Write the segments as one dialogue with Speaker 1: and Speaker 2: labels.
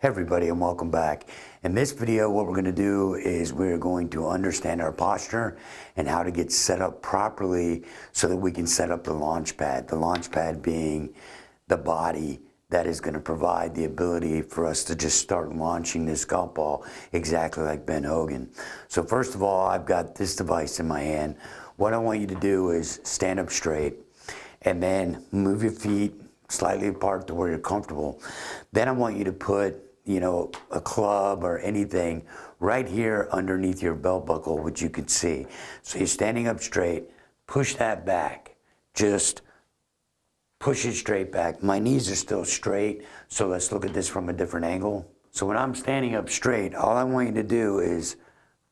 Speaker 1: Hey everybody, and welcome back. In this video, what we're going to do is we're going to understand our posture and how to get set up properly so that we can set up the launch pad. The launch pad being the body that is going to provide the ability for us to just start launching this golf ball exactly like Ben Hogan. So first of all, I've got this device in my hand. What I want you to do is stand up straight and then move your feet slightly apart to where you're comfortable. Then I want you to put a club or anything right here underneath your belt buckle, which you can see. So you're standing up straight, push that back, just push it straight back. My knees are still straight, so let's look at this from a different angle. So when I'm standing up straight, all I want you to do is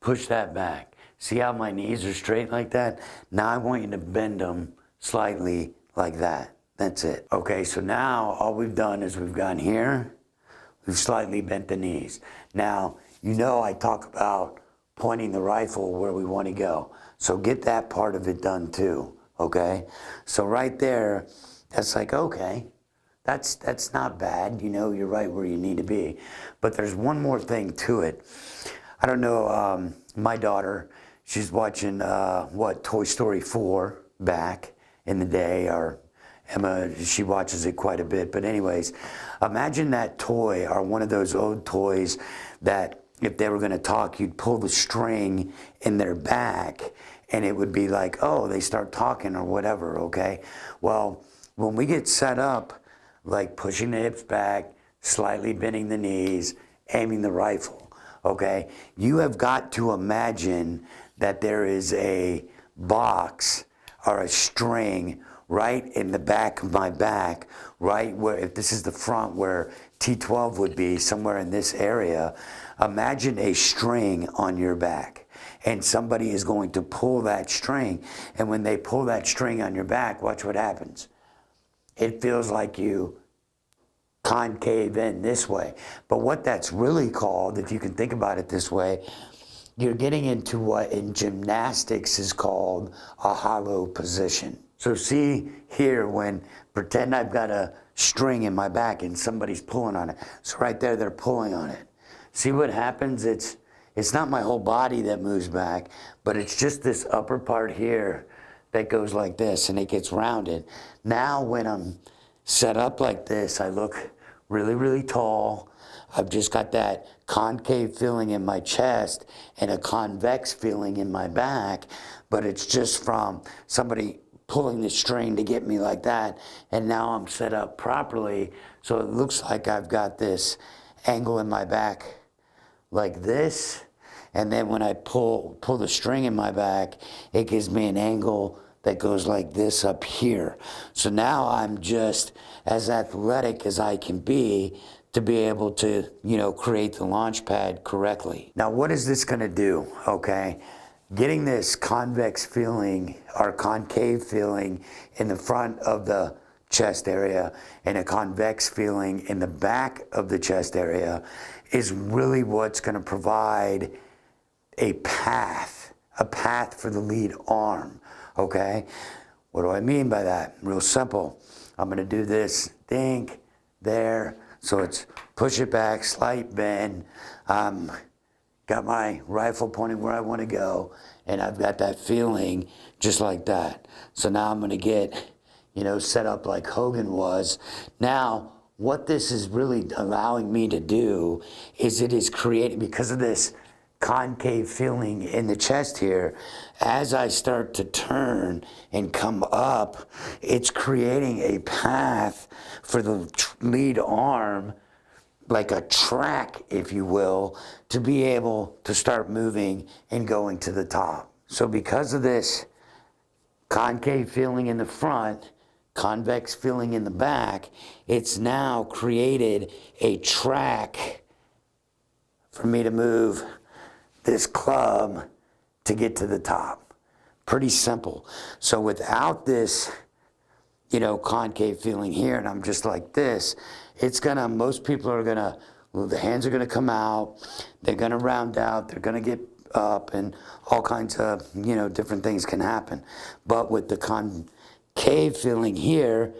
Speaker 1: push that back. See how my knees are straight like that? Now I want you to bend them slightly like that. That's it. Okay, so now all we've done is we've gone here, we've slightly bent the knees. Now, I talk about pointing the rifle where we want to go. So get that part of it done too, okay? So right there, that's like, okay, that's not bad. You're right where you need to be. But there's one more thing to it. I don't know, my daughter, she's watching, Toy Story 4 back in the day, or Emma, she watches it quite a bit. But anyways, imagine that toy or one of those old toys that if they were going to talk, you'd pull the string in their back and it would be like, oh, they start talking or whatever, okay? Well, when we get set up, like pushing the hips back, slightly bending the knees, aiming the rifle, okay? You have got to imagine that there is a box or a string right in the back of my back, right where, if this is the front where T12 would be, somewhere in this area, imagine a string on your back. And somebody is going to pull that string. And when they pull that string on your back, watch what happens. It feels like you concave in this way. But what that's really called, if you can think about it this way, you're getting into what in gymnastics is called a hollow position. So see here, pretend I've got a string in my back and somebody's pulling on it. So right there, they're pulling on it. See what happens? It's not my whole body that moves back, but it's just this upper part here that goes like this and it gets rounded. Now when I'm set up like this, I look really, really tall. I've just got that concave feeling in my chest and a convex feeling in my back, but it's just from somebody pulling the string to get me like that, and now I'm set up properly, so it looks like I've got this angle in my back like this, and then when I pull the string in my back, it gives me an angle that goes like this up here. So now I'm just as athletic as I can be to be able to, create the launch pad correctly. Now, what is this gonna do, okay? Getting this convex feeling or concave feeling in the front of the chest area and a convex feeling in the back of the chest area is really what's going to provide a path for the lead arm, okay? What do I mean by that? Real simple. I'm going to do this, think, there. So it's push it back, slight bend. Got my rifle pointing where I want to go, and I've got that feeling just like that. So now I'm going to get, set up like Hogan was. Now, what this is really allowing me to do is it is creating, because of this concave feeling in the chest here, as I start to turn and come up, it's creating a path for the lead arm, like a track, if you will, to be able to start moving and going to the top. So because of this concave feeling in the front, convex feeling in the back, it's now created a track for me to move this club to get to the top. Pretty simple. So without this, concave feeling here, and I'm just like this, most people are the hands are gonna come out, they're gonna round out, they're gonna get up, and all kinds of, different things can happen. But with the concave feeling here,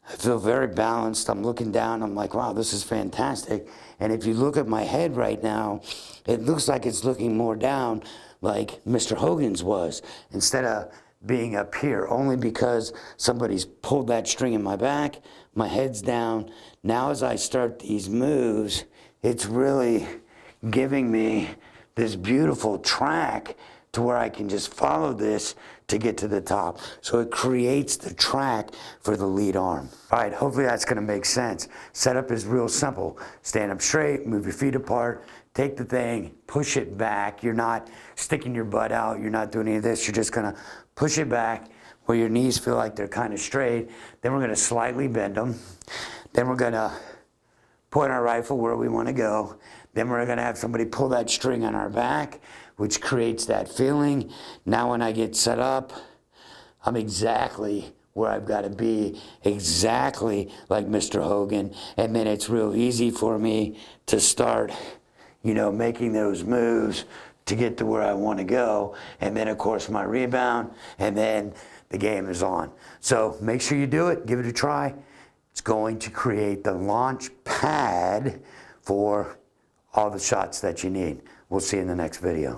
Speaker 1: I feel very balanced. I'm looking down. I'm like, wow, this is fantastic. And if you look at my head right now, it looks like it's looking more down like Mr. Hogan's was, instead of being up here, only because somebody's pulled that string in my back. My head's down. Now as I start these moves, it's really giving me this beautiful track to where I can just follow this to get to the top. So it creates the track for the lead arm. All right, hopefully that's gonna make sense. Setup is real simple. Stand up straight, move your feet apart, take the thing, push it back. You're not sticking your butt out, you're not doing any of this. You're just gonna push it back where your knees feel like they're kind of straight. Then we're gonna slightly bend them. Then we're gonna point our rifle where we wanna go. Then we're gonna have somebody pull that string on our back, which creates that feeling. Now when I get set up, I'm exactly where I've got to be, exactly like Mr. Hogan. And then it's real easy for me to start, you know, making those moves to get to where I want to go. And then of course my rebound, and then the game is on. So make sure you do it, give it a try. It's going to create the launch pad for all the shots that you need. We'll see you in the next video.